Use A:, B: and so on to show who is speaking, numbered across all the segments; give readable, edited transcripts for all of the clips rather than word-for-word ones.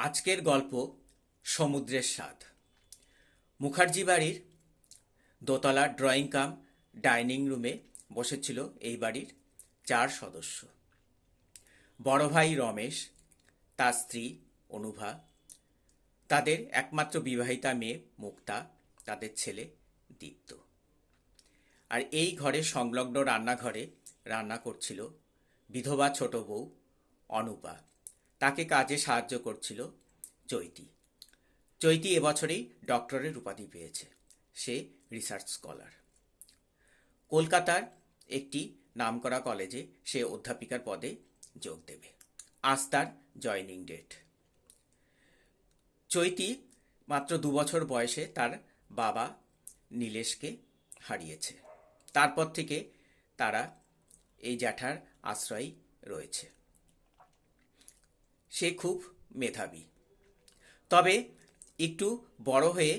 A: আজকের গল্প সমুদ্রের স্বাদ। মুখার্জি বাড়ির দোতলা ড্রয়িং কাম ডাইনিং রুমে বসেছিল এই বাড়ির 4 সদস্য। বড় ভাই রমেশ, তার স্ত্রী অনুভা, তাদের একমাত্র বিবাহিতা মেয়ে মুক্তা, তাদের ছেলে দীপ্ত। আর এই ঘরের সংলগ্ন রান্নাঘরে রান্না করছিল বিধবা ছোট বউ অনুপা। তাকে কাজে সাহায্য করছিল চৈতি। চৈতি এবছরেই ডক্টরের উপাধি পেয়েছে। সে রিসার্চ স্কলার। কলকাতার একটি নামকরা কলেজে সে অধ্যাপিকার পদে যোগ দেবে। আজ তার জয়নিং ডেট। চৈতি মাত্র 2 বছর বয়সে তার বাবা নীলেশকে হারিয়েছে। তারপর থেকে তারা এই জ্যাঠার আশ্রয় রয়েছে। সে খুব মেধাবী, তবে একটু বড় হয়ে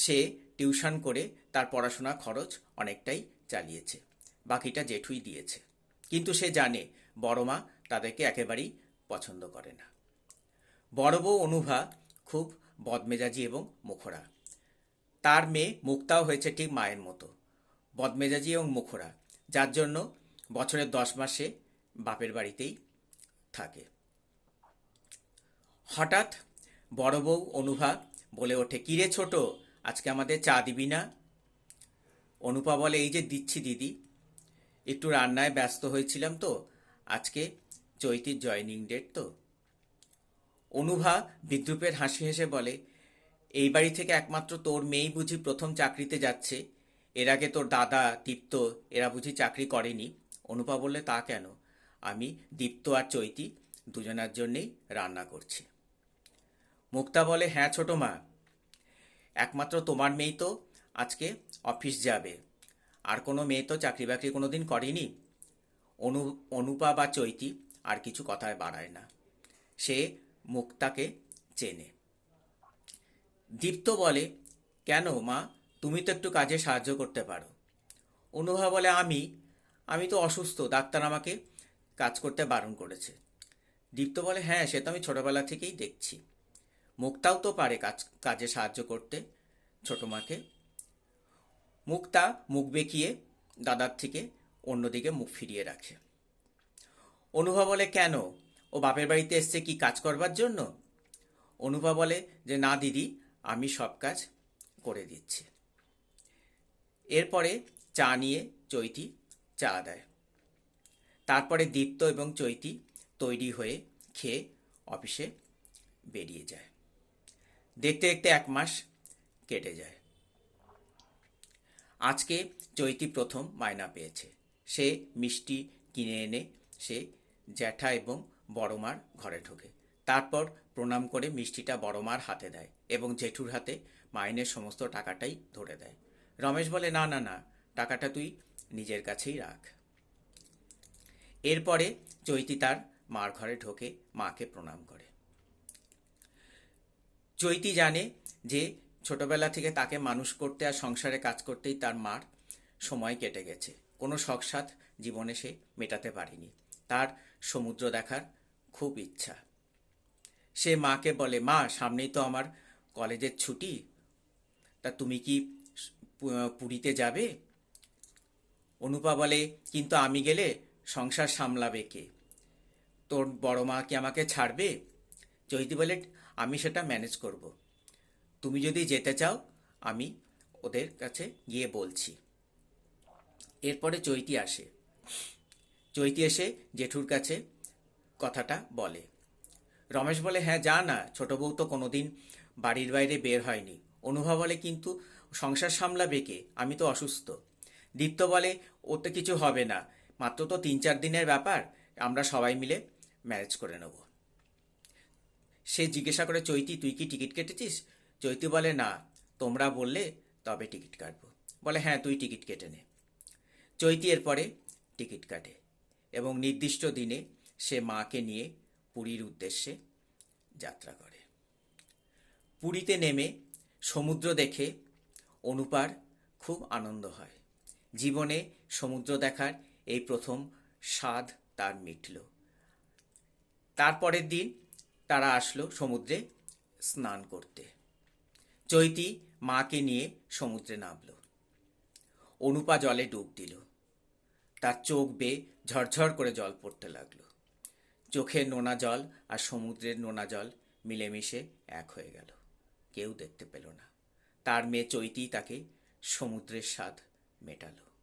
A: সে টিউশন করে তার পড়াশোনা খরচ অনেকটাই চালিয়েছে। বাকিটা জেঠুই দিয়েছে। কিন্তু সে জানে বড় মা তাদেরকে একেবারেই পছন্দ করে না। বড় বউ অনুভা খুব বদমেজাজি এবং মুখরা। তার মেয়ে মুক্তাও হয়েছে ঠিক মায়ের মতো বদমেজাজি এবং মুখরা, যার জন্য বছরের 10 মাসে বাপের বাড়িতেই থাকে। হঠাৎ বড় বউ অনুভা বলে ওঠে, কিরে ছোট, আজকে আমাদের চা দিবি না? অনুপা বলে, এই যে দিচ্ছি দিদি, একটু রান্নায় ব্যস্ত হয়েছিলাম তো, আজকে চৈতির জয়নিং ডেট তো। অনুভা বিদ্রূপের হাসি হেসে বলে, এই বাড়ি থেকে একমাত্র তোর মেয়েই বুঝি প্রথম চাকরিতে যাচ্ছে? এর আগে তোর দাদা দীপ্ত এরা বুঝি চাকরি করেনি? অনুপা বললে, তা কেন, আমি দীপ্ত আর চৈতি দুজনের জন্যেই রান্না করছি। মুক্তা বলে, হ্যাঁ ছোট মা, একমাত্র তোমার মেয়েই তো আজকে অফিস যাবে, আর কোনো মেয়ে তো চাকরি বাকরি কোনো দিন করেনি। অনুপা বা চৈতি আর কিছু কথায় বাড়ায় না। সে মুক্তাকে চেনে। দীপ্ত বলে, কেন মা, তুমি তো একটু কাজে সাহায্য করতে পারো। অনুভা বলে, আমি তো অসুস্থ, ডাক্তার আমাকে কাজ করতে বারণ করেছে। দীপ্ত বলে, হ্যাঁ সে তো আমি ছোটবেলা থেকেই দেখছি। মুক্তাও তো পারে কাজে সাহায্য করতে ছোট মাকে। মুক্তা মুখ বেঁকিয়ে দাদার থেকে অন্যদিকে মুখ ফিরিয়ে রাখে। অনুভা বলে, কেন, ও বাপের বাড়িতে এসছে কি কাজ করবার জন্য? অনুভা বলে যে, না দিদি, আমি সব কাজ করে দিচ্ছি। এরপরে চা নিয়ে চৈতি চা দেয়। তারপরে দীপ্ত এবং চৈতি তৈরি হয়ে খেয়ে অফিসে বেরিয়ে যায়। দেখতে দেখতে 1 মাস কেটে যায়। আজকে চৈতি প্রথম মাইনা পেয়েছে। সে মিষ্টি কিনে এনে সে জ্যাঠা এবং বড় মার ঘরে ঢোকে। তারপর প্রণাম করে মিষ্টিটা বড় মার হাতে দেয় এবং জেঠুর হাতে মাইনের সমস্ত টাকাটাই ধরে দেয়। রমেশ বলে, না না না, টাকাটা তুই নিজের কাছেই রাখ। এরপরে চৈতি তার মার ঘরে ঢোকে, মাকে প্রণাম করে। চৈতি জানে যে ছোটবেলা থেকে তাকে মানুষ করতে আর সংসারে কাজ করতেই তার মার সময় কেটে গেছে। কোনো শখসাদ জীবনে সে মেটাতে পারেনি। তার সমুদ্র দেখার খুব ইচ্ছা। সে মাকে বলে, মা সামনেই তো আমার কলেজের ছুটি, তা তুমি কি পুরীতে যাবে? অনুপা বলে, কিন্তু আমি গেলে সংসার সামলাবে কে? তোর বড় মা কি আমাকে ছাড়বে? চৈতি বলে, আমি সেটা ম্যানেজ করব। তুমি যদি যেতে চাও আমি ওদের কাছে গিয়ে বলছি। এরপরে চৈতি আসে। চৈতি এসে জেঠুর কাছে কথাটা বলে। রমেশ বলে, হ্যাঁ যা না, ছোট বউ তো কোনোদিন বাড়ির বাইরে বের হয়নি। অনুভা বলে, কিন্তু সংসার সামলাবে কে, আমি তো অসুস্থ। দীপ্ত বলে, ওতে কিছু হবে না, মাত্র তো 3-4 দিনের ব্যাপার, আমরা সবাই মিলে ম্যানেজ করে নেব। সে জিজ্ঞাসা করে, চৈতি তুই কি টিকিট কেটেছিস? চৈতি বলে, না, তোমরা বললে তবে টিকিট কাটবো। বলে, হ্যাঁ তুই টিকিট কেটে নে। চৈতি এরপরে টিকিট কাটে এবং নির্দিষ্ট দিনে সে মাকে নিয়ে পুরীর উদ্দেশ্যে যাত্রা করে। পুরীতে নেমে সমুদ্র দেখে অনুপার খুব আনন্দ হয়। জীবনে সমুদ্র দেখার এই প্রথম স্বাদ তার মিটল। তারপরের দিন তারা আসলো সমুদ্রে স্নান করতে। চৈতি মাকে নিয়ে সমুদ্রে নামল। অনুপা জলে ডুব দিল। তার চোখ বেয়ে ঝরঝর করে জল পড়তে লাগলো। চোখের নোনা জল আর সমুদ্রের নোনা জল মিলেমিশে এক হয়ে গেল। কেউ দেখতে পেল না। তার মেয়ে চৈতি তাকে সমুদ্রের স্বাদ মেটালো।